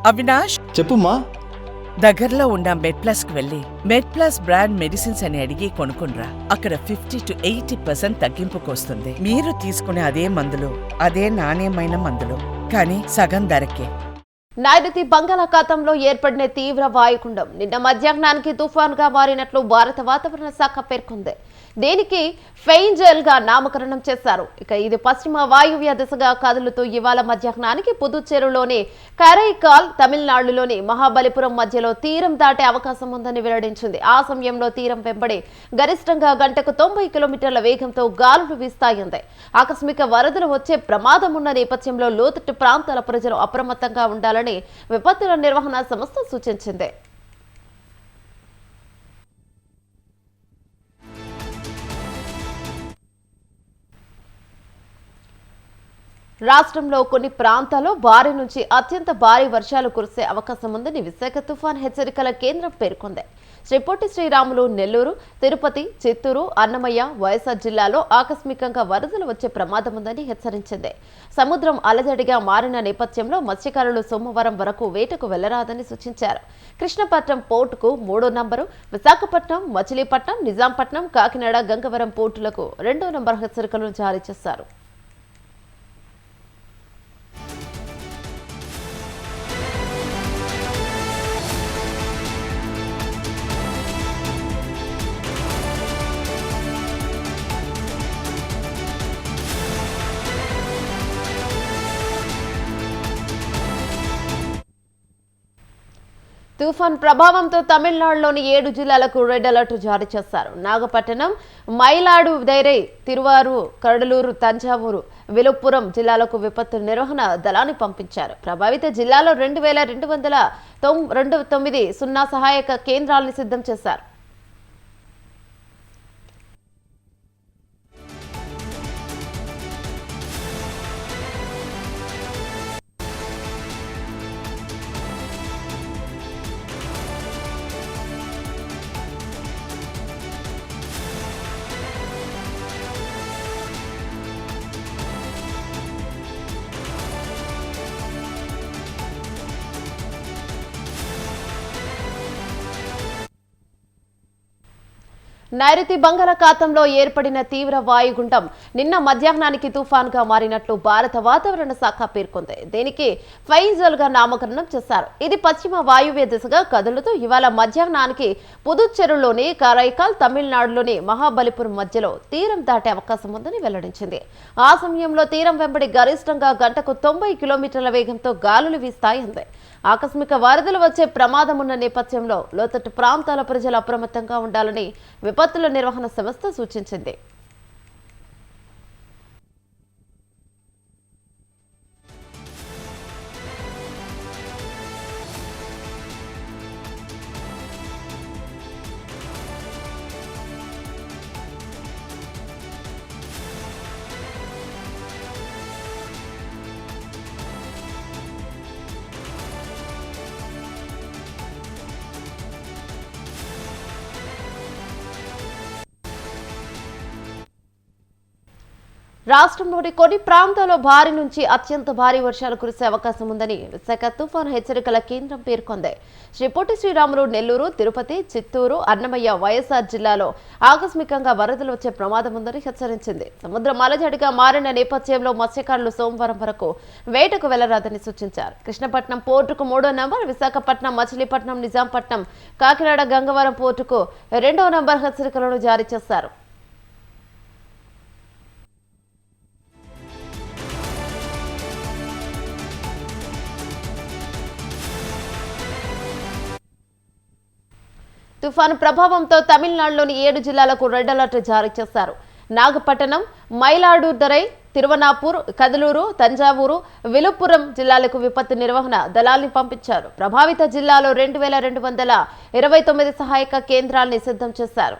అవినాష్, చెప్పుమా. దగ్గరలో ఉన్న మెడ్ప్లస్ కు వెళ్ళి మెడ్ప్లస్ బ్రాండ్ మెడిసిన్స్ అని అడిగి కొనుక్కునరా. అక్కడ 50 to 80% తగ్గింపుకు వస్తుంది. మీరు తీసుకునే అదే మందులు, అదే నాణ్యమైన మందులు, కానీ సగం ధరకే. నైరుతి బంగాళాఖాతంలో ఏర్పడిన తీవ్ర వాయుగుండం నిన్న మధ్యాహ్నానికి తుఫాన్గా మారినట్లు భారత వాతావరణ శాఖ పేర్కొంది. దీనికి ఫెయింజల్ గా నామకరణం చేశారు. ఇక ఇది పశ్చిమ వాయువ్య దిశగా కదులుతూ ఇవాళ మధ్యాహ్నానికి పుదుచ్చేరులోని కరైకాల్, తమిళనాడులోని మహాబలిపురం మధ్యలో తీరం దాటే అవకాశం ఉందని వెల్లడించింది. ఆ సమయంలో తీరం వెంబడి గరిష్టంగా గంటకు 90 కిలోమీటర్ల వేగంతో గాలులు వీస్తాయంది. ఆకస్మిక వరదలు వచ్చే ప్రమాదం ఉన్న నేపథ్యంలో లోతట్టు ప్రాంతాల ప్రజలు అప్రమత్తంగా ఉండాలని విపత్తుల నిర్వహణ సంస్థ సూచించింది. రాష్ట్రంలో కొన్ని ప్రాంతాల్లో భారీ నుంచి అత్యంత భారీ వర్షాలు కురిసే అవకాశం ఉందని విశాఖ తుఫాన్ హెచ్చరికల కేంద్రం పేర్కొంది. శ్రీ పొట్టి శ్రీరాములు, నెల్లూరు, తిరుపతి, చిత్తూరు, అన్నమయ్య, వైఎస్ఆర్ జిల్లాలో ఆకస్మికంగా వరదలు వచ్చే ప్రమాదం ఉందని హెచ్చరించింది. సముద్రం అలజడిగా మారిన నేపథ్యంలో మత్స్యకారులు సోమవారం వరకు వేటకు వెళ్లరాదని సూచించారు. కృష్ణపట్నం పోర్టుకు 3వ నంబరు, విశాఖపట్నం, మచిలీపట్నం, నిజాంపట్నం, కాకినాడ, గంగవరం పోర్టులకు 2వ నంబర్ హెచ్చరికలను జారీ చేశారు. తుఫాన్ ప్రభావంతో తమిళనాడులోని 7 జిల్లాలకు రెడ్ అలర్ట్ జారీ చేశారు. నాగపట్టణం, మైలాడుదైరై, తిరువారు, కడలూరు, తంజావూరు, విలుపురం జిల్లాలకు విపత్తు నిర్వహణ దళాన్ని పంపించారు. ప్రభావిత జిల్లాలో 2229 సున్నా సహాయక కేంద్రాలను సిద్ధం చేశారు. నైరుతి బంగాళాఖాతంలో ఏర్పడిన తీవ్ర వాయుగుండం నిన్న మధ్యాహ్నానికి తుఫాన్గా మారినట్లు భారత వాతావరణ శాఖ పేర్కొంది. దీనికి ఫెయింజల్ గా నామకరణం చేశారు. ఇది పశ్చిమ వాయువ్య దిశగా కదులుతూ ఇవాళ మధ్యాహ్నానికి పుదుచ్చేరులోని కరైకాల్, తమిళనాడులోని మహాబలిపురం మధ్యలో తీరం దాటే అవకాశం ఉందని వెల్లడించింది. ఆ సమయంలో తీరం వెంబడి గరిష్టంగా గంటకు 90 కిలోమీటర్ల వేగంతో గాలులు వీస్తాయంది. ఆకస్మిక వరదలు వచ్చే ప్రమాదం ఉన్న నేపథ్యంలో లోతట్టు ప్రాంతాల ప్రజలు అప్రమత్తంగా ఉండాలని విపత్తుల నిర్వహణ సంస్థ సూచించింది. రాష్ట్రంలోని కొన్ని ప్రాంతాల్లో భారీ నుంచి అత్యంత భారీ వర్షాలు కురిసే అవకాశం ఉందని విశాఖ తుఫాను హెచ్చరికల కేంద్రం పేర్కొంది. శ్రీ పొట్టి శ్రీరాములు, నెల్లూరు, తిరుపతి, చిత్తూరు, అన్నమయ్య, వైఎస్ఆర్ జిల్లాలో ఆకస్మికంగా వరదలు వచ్చే ప్రమాదం ఉందని హెచ్చరించింది. సముద్రం అలజడిగా మారిన నేపథ్యంలో మత్స్యకారులు సోమవారం వరకు వేటకు వెళ్లరాదని సూచించారు. కృష్ణపట్నం పోర్టుకు 3వ నంబర్, విశాఖపట్నం, మచిలీపట్నం, నిజాంపట్నం, కాకినాడ, గంగవరం పోర్టుకు 2వ నంబర్ హెచ్చరికలను జారీ చేశారు. తుఫాను ప్రభావంతో తమిళనాడులోని 7 జిల్లాలకు రెడ్ అలర్ట్ జారీ చేశారు. నాగపట్టణం, మైలాడుదరై, తిరువనాపూర్, కదలూరు, తంజావూరు, విలుపురం జిల్లాలకు విపత్తు నిర్వహణ దళాల్ని పంపించారు. ప్రభావిత జిల్లాలో 2229 సహాయక కేంద్రాల్ని సిద్ధం చేశారు.